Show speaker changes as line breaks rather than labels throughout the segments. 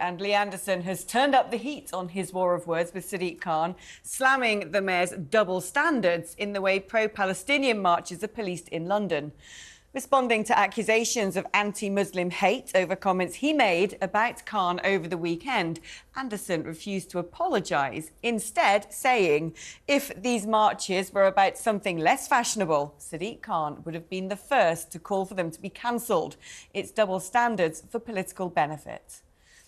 And Lee Anderson has turned up the heat on his war of words with Sadiq Khan, slamming the mayor's double standards in the way pro-Palestinian marches are policed in London. Responding to accusations of anti-Muslim hate over comments he made about Khan over the weekend, Anderson refused to apologise, instead saying if these marches were about something less fashionable, Sadiq Khan would have been the first to call for them to be cancelled. It's double standards for political benefit.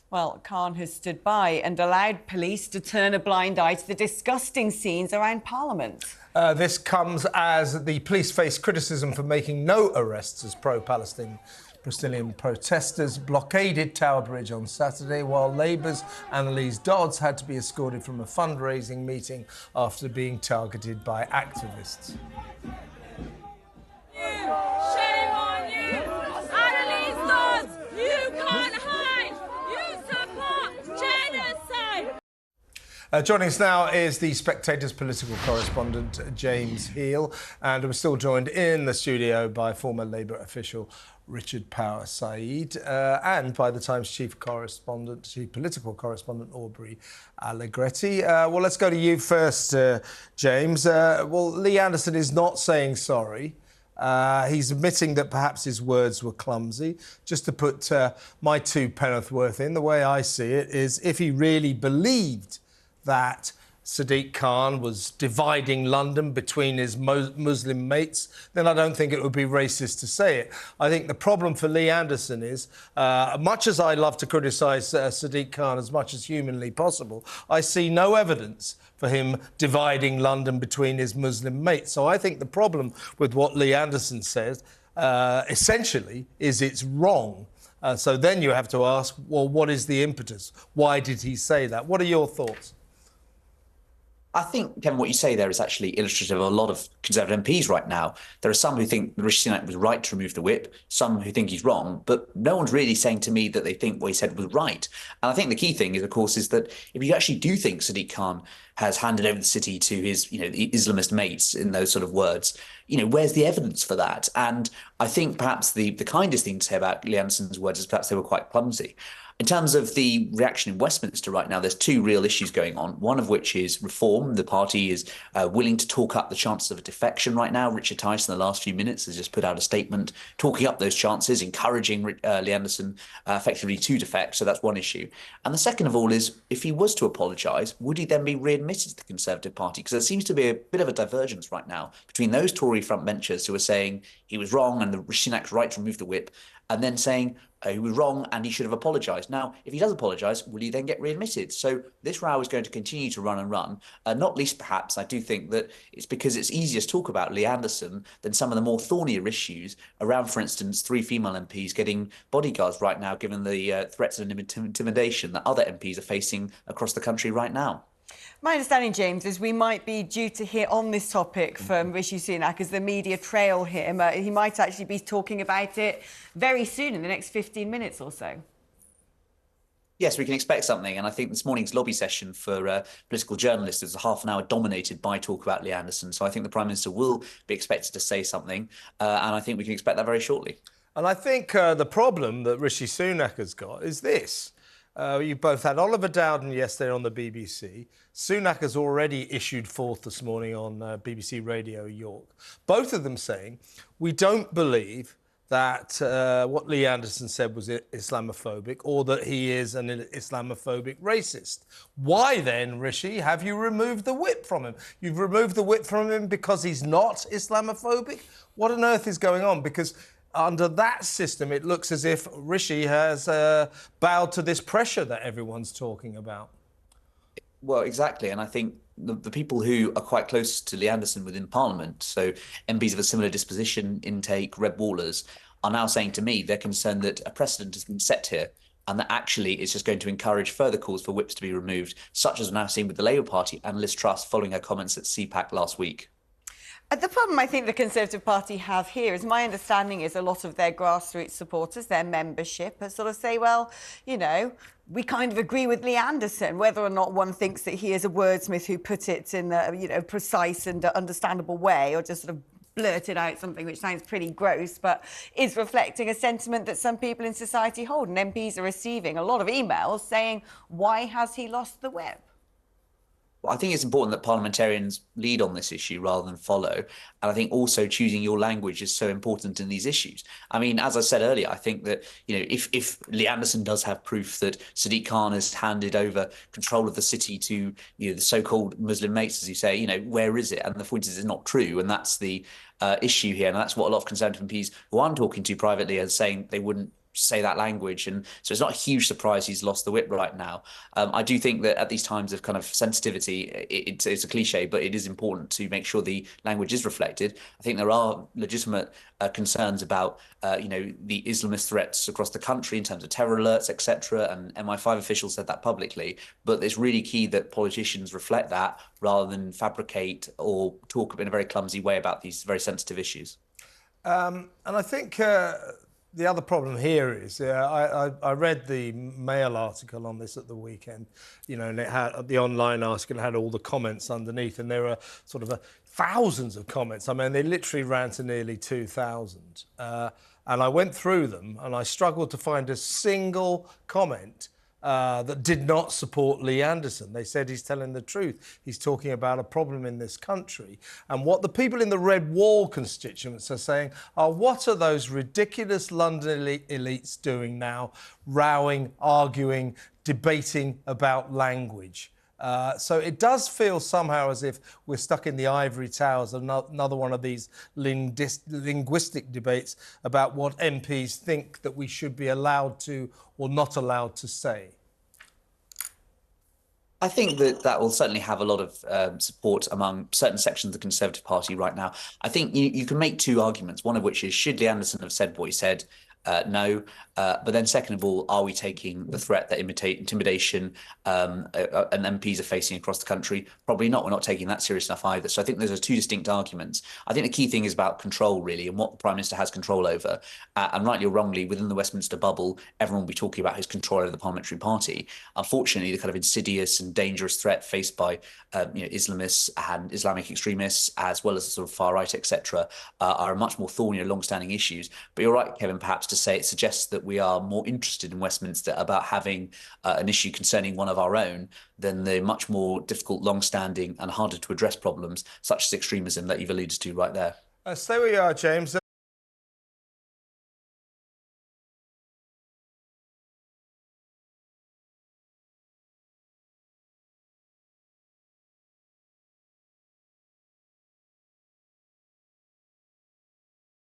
Well, Khan has stood by and allowed police to turn a blind eye to the disgusting scenes around Parliament.
This comes as the police face criticism for making no arrests as pro-Palestinian protesters blockaded Tower Bridge on Saturday, while Labour's Annalise Dodds had to be escorted from a fundraising meeting after being targeted by activists.
Shame on you! Annalise Dodds! You can't hide! You support genocide!
Joining us now is the Spectator's political correspondent, James Heale, and we're still joined in the studio by former Labour official Richard Power Said and by the Times chief political correspondent, Aubrey Allegretti. Well, let's go to you first, James. Well, Lee Anderson is not saying sorry. He's admitting that perhaps his words were clumsy. Just to put my two penn'orth worth in, the way I see it is if he really believed that Sadiq Khan was dividing London between his Muslim mates, then I don't think it would be racist to say it. I think the problem for Lee Anderson is, much as I love to criticise Sadiq Khan as much as humanly possible, I see no evidence for him dividing London between his Muslim mates. So I think the problem with what Lee Anderson says, essentially, is it's wrong. So then you have to ask, well, what is the impetus? Why did he say that? What are your thoughts?
I think, Kevin, what you say there is actually illustrative of a lot of Conservative MPs right now. There are some who think Rishi Sunak was right to remove the whip, some who think he's wrong, but no one's really saying to me that they think what he said was right. And I think the key thing is, of course, is that if you actually do think Sadiq Khan has handed over the city to his, the Islamist mates, in those sort of words, where's the evidence for that? And I think perhaps the kindest thing to say about Lee Anderson's words is perhaps they were quite clumsy. In terms of the reaction in Westminster right now, there's two real issues going on, one of which is reform. The party is willing to talk up the chances of a defection right now. Richard Tyson, in the last few minutes, has just put out a statement talking up those chances, encouraging Lee Anderson effectively to defect. So that's one issue. And the second of all is, if he was to apologise, would he then be readmitted to the Conservative Party? Because there seems to be a bit of a divergence right now between those Tory frontbenchers who are saying he was wrong and the Rishi Sunak's right to remove the whip, and then saying he was wrong and he should have apologised. Now, if he does apologise, will he then get readmitted? So this row is going to continue to run and run, not least perhaps, I do think that it's because it's easier to talk about Lee Anderson than some of the more thornier issues around, for instance, 3 female MPs getting bodyguards right now, given the threats and intimidation that other MPs are facing across the country right now.
My understanding, James, is we might be due to hear on this topic from Rishi Sunak as the media trail him. He might actually be talking about it very soon, in the next 15 minutes or so.
Yes, we can expect something. And I think this morning's lobby session for political journalists is a half an hour dominated by talk about Lee Anderson. So I think the Prime Minister will be expected to say something. And I think we can expect that very shortly.
And I think the problem that Rishi Sunak has got is this. You both had Oliver Dowden yesterday on the BBC. Sunak has already issued forth this morning on BBC Radio York. Both of them saying, we don't believe that what Lee Anderson said was Islamophobic or that he is an Islamophobic racist. Why then, Rishi, have you removed the whip from him? You've removed the whip from him because he's not Islamophobic? What on earth is going on? Because under that system, it looks as if Rishi has bowed to this pressure that everyone's talking about.
Well, exactly. And I think the people who are quite close to Lee Anderson within Parliament, so MPs of a similar disposition, intake, red wallers, are now saying to me they're concerned that a precedent has been set here and that actually it's just going to encourage further calls for whips to be removed, such as we're now seeing with the Labour Party and Liz Truss following her comments at CPAC last week.
The problem I think the Conservative Party have here is, my understanding is a lot of their grassroots supporters, their membership, sort of say, well, we kind of agree with Lee Anderson, whether or not one thinks that he is a wordsmith who put it in a precise and understandable way, or just sort of blurted out something which sounds pretty gross, but is reflecting a sentiment that some people in society hold. And MPs are receiving a lot of emails saying, why has he lost the whip?
Well, I think it's important that parliamentarians lead on this issue rather than follow. And I think also choosing your language is so important in these issues. I mean, as I said earlier, I think that, if Lee Anderson does have proof that Sadiq Khan has handed over control of the city to, the so-called Muslim mates, as you say, where is it? And the point is, it's not true. And that's the issue here. And that's what a lot of Conservative MPs who I'm talking to privately are saying they wouldn't say that language. And so it's not a huge surprise he's lost the whip right now. I do think that at these times of kind of sensitivity, it's a cliche, but it is important to make sure the language is reflected. I think there are legitimate concerns about, the Islamist threats across the country in terms of terror alerts, etc. And MI5 officials said that publicly. But it's really key that politicians reflect that rather than fabricate or talk in a very clumsy way about these very sensitive issues.
And I think the other problem here is I read the Mail article on this at the weekend, and it had the online article had all the comments underneath, and there were sort of thousands of comments. I mean, they literally ran to nearly 2,000. And I went through them, and I struggled to find a single comment that did not support Lee Anderson. They said he's telling the truth. He's talking about a problem in this country. And what the people in the Red Wall constituents are saying are, what are those ridiculous London elites doing now? Rowing, arguing, debating about language. So it does feel somehow as if we're stuck in the ivory towers, another one of these linguistic debates about what MPs think that we should be allowed to or not allowed to say.
I think that will certainly have a lot of support among certain sections of the Conservative Party right now. I think you can make two arguments, one of which is, should Lee Anderson have said what he said? No. But then second of all, are we taking the threat that intimidation and MPs are facing across the country? Probably not. We're not taking that serious enough either. So I think those are two distinct arguments. I think the key thing is about control, really, and what the Prime Minister has control over. And rightly or wrongly, within the Westminster bubble, everyone will be talking about his control over the parliamentary party. Unfortunately, the kind of insidious and dangerous threat faced by Islamists and Islamic extremists, as well as the sort of far right, etc., are much more thorny, long-standing issues. But you're right, Kevin, perhaps to say it suggests that we are more interested in Westminster about having an issue concerning one of our own than the much more difficult, long-standing and harder to address problems such as extremism that you've alluded to right there.
Stay where you are, James.